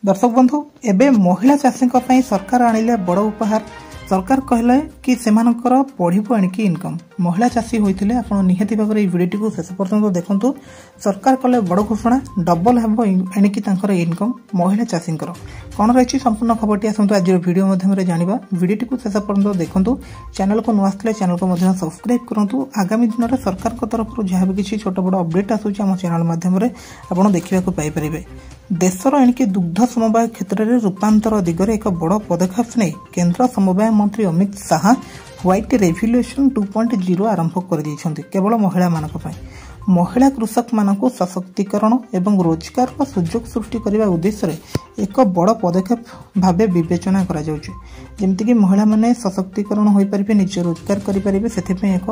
दर्शक बंधु एबे महिला चाषी सरकार आनिले बड़ उपहार। सरकार कहले कि सेमानकर पढ़िबो एणिकी इनकम। महिला चाषी होइतिले आपण निहाती भाबरे ए वीडियोटी को शेष पर्यंत देखंतु। सरकार कले बड़ घोषणा, डबल हेबो एणिकी तांकर इनकम महिला चाषींकर। कोन रहिछि संपूर्ण खबरटी आसंतु आज वीडियो माध्यम जानिबा। वीडियोटी को शेष पर्यंत देखंतु। चैनल को नुआ आसले चैनल को मध्य सब्सक्राइब करंतु। आगामी दिन में सरकार को तरफ जहाँ भी किसी छोट बड़ अपडेट आसुछि हम चैनल माध्यम रे आपण देखिबा को पाई परिबे। देशर एणिकी दुग्ध समवाय क्षेत्र में रूपांतर दिगरे एक बड़ पदक्षेप नहीं केंद्र समवाय मंत्री अमित शाह व्हाइट रेवोल्यूशन 2.0 आरंभ कर दैछन्ति। केवल महिला मानक पई महिला कृषक मानक सशक्तिकरण एवं रोजगार का सुजोग सृष्टि करने उद्देश्य एक बड़ पदक्षेप भाव विवेचना करा जाउछि। जेमति कि महिला माने सशक्तिकरण होई परिबे, निज रोजगार करि परिबे, सेथिपई एक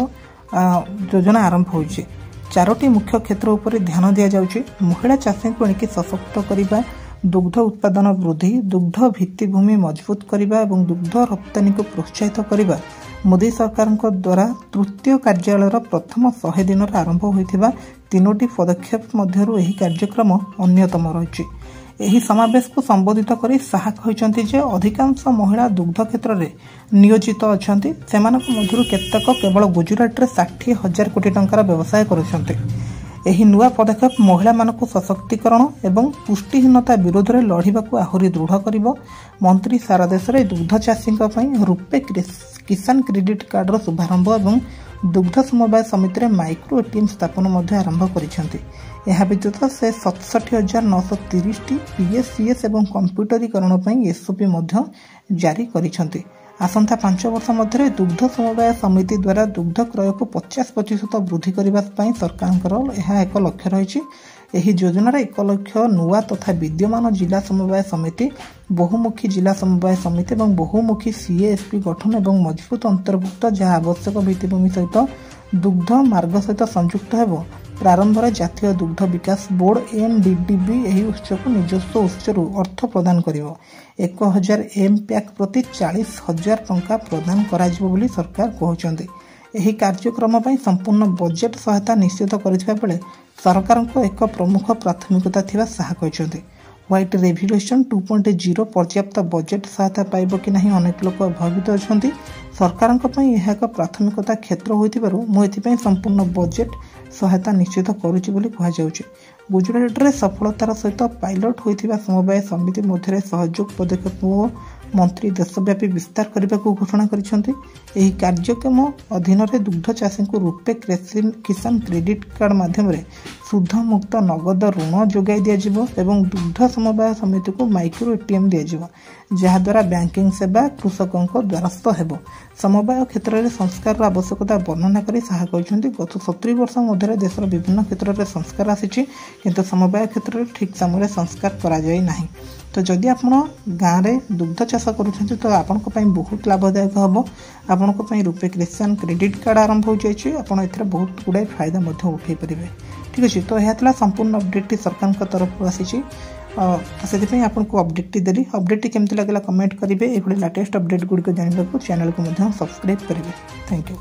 योजना आरंभ होइछि। चारोटी मुख्य क्षेत्र उपर ध्यान दिया जाउछि। महिला चाषी को एणिकी सशक्त करिबा, दुग्ध उत्पादन वृद्धि, दुग्ध भित्तिभूमि मजबूत करिबा एवं दुग्ध रप्तानी को प्रोत्साहित करिबा मोदी सरकार द्वारा तृतीय कार्यालय प्रथम 100 दिन आरंभ होइथिबा तीनोटी पदक्षेप मध्यरु एही कार्यक्रम अन्यतम रहिछि। एही समावेश को संबोधित करी शाह कहिसंति जे अधिकांश महिला दुग्ध क्षेत्र में नियोजित अछंती। सेमानक मध्यरु केतक केवल गुजरात रे 60,000 कोटी टंकार व्यवसाय करुछंती। एही नुआ पदक्षेप महिला मानक सशक्तिकरण एवं पुष्टिहीनता विरोध में लड़िबाकू आहुरी दृढ़ करिवो। मंत्री सारा देश में दुग्ध चाषी रूपे किसान क्रेडिट कार्डर शुभारंभ एवं दुग्ध समवाय समिति में माइक्रो एटीएम स्थापन आरंभ करिसेंति। यह व्यतीत से 67,930 पीएससीएस एवं कंप्यूटरीकरण पर एसओपी जारी करिसेंति। आसंता 5 वर्ष मध्य दुग्ध समवाय समिति द्वारा दुग्ध क्रय को 50% वृद्धि करने सरकार एक लक्ष्य रही। एही योजनार 1 लाख नुआ तथा विद्यमान जिला समवाय समिति, बहुमुखी जिला समवाय समिति और बहुमुखी सीएएसपी गठन एवं मजबूत अंतर्भुक्त जहाँ आवश्यक भित्तिभूमि सहित दुग्ध मार्ग सहित संयुक्त हेब। प्रारंभ में जातीय दुग्ध विकास बोर्ड एनडीडीबी एही उत्स को निजस्व उत्स अर्थ प्रदान करिवो। 1000 एम पैक प्रति 40,000 टंका प्रदान कराजिवो बोली सरकार कहउछन्ति। एही कार्यक्रम पई संपूर्ण बजेट सहायता निश्चित करथिबा बेले सरकार को एक प्रमुख प्राथमिकता थिबा शाह कहउछन्ति। व्हाइट रेवोल्यूशन 2.0 पर्याप्त बजेट सहायता पाइब कि नहीं अनेक लोक भयभीत अछन्ति। सरकार यह एक प्राथमिकता क्षेत्र होइतिबारु मु एथिपई संपूर्ण बजेट सहायता निश्चित करुछि बोली कहा जाउछि। गुजरात रे सफलतार सहित पायलट होइतिबा समवाय समिति मध्यरे सहयोग पदक्षेप मंत्री देशव्यापी विस्तार करने को घोषणा करिसेंति। एही कार्यक्रम अधीन रे दुग्ध चाषी को रूपे किसान क्रेडिट कार्ड माध्यम रे शुद्ध मुक्त नगद ऋण जोगाई दिया जिवो एवं दुग्ध समवाय समिति को माइक्रो एटीएम दिया जिवो, जहा द्वारा बैंकिंग सेवा कृषकों को द्वारस्थ हेबो। समवाय क्षेत्र में संस्कार आवश्यकता वर्णना करी शाह कहते गत 70 वर्ष मध्य देशर विभिन्न क्षेत्र में संस्कार आसी किंतु समवाय क्षेत्र में ठीक समय संस्कार करा जाय नाही। तो जदि आप गाँव में दुग्ध चाष करुँच तो आपण बहुत लाभदायक हम। आपण रूपे किसान क्रेडिट कार्ड आरंभ हो जाए, आप बहुत गुड़ाए फायदा उठे पारे। ठीक अच्छे, तो यह संपूर्ण अपडेट सरकार तरफ आसी से आपको अपडेट देली। अपडेट केमती लगे कमेंट करेंगे। ये लेटेस्ट अपडेट गुड़िक जानने को चैनल को सब्सक्राइब करेंगे। Thank you.